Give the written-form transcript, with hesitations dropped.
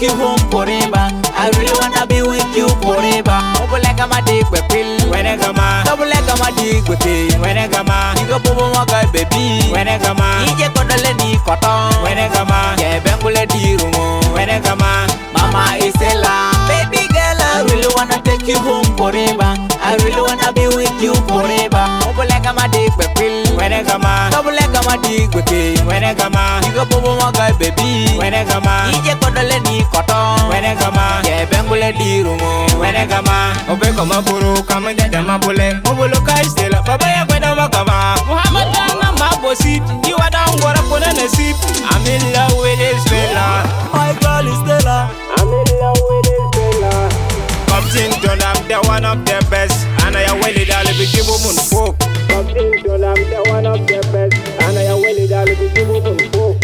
you home forever. I really wanna be with you forever. Double like I'm a dick with pill. When I come on, Double like I'm a dick with pill. when I come on, You go bobo maga baby. when I come on, Ije kodole ni koton. when I come on, Yeah, bengule dirumo. when I come on, Mama Isela, baby girl, I really wanna take you home forever. I really wanna be with you forever. Double like I'm a dick with pill. when I come on, Double like I'm a dick with pill. when I come on, You go bobo maga baby. when I come on, Ije kodole ni koton. when I come on, Yeah, bengule dirumo. when I come on, obe kama buru kama dada mabule, mabulu kai stela, baba ya kwenda makama. Muhammad Dana mabosi, you are down what up on a sip. I'm in love with this fella. My girl is Stella. I'm in love with this fella. Compton, I'm the one of the best, and I will it all be give woman folk. Compton, I'm the one of the best, and I will it all be give woman folk.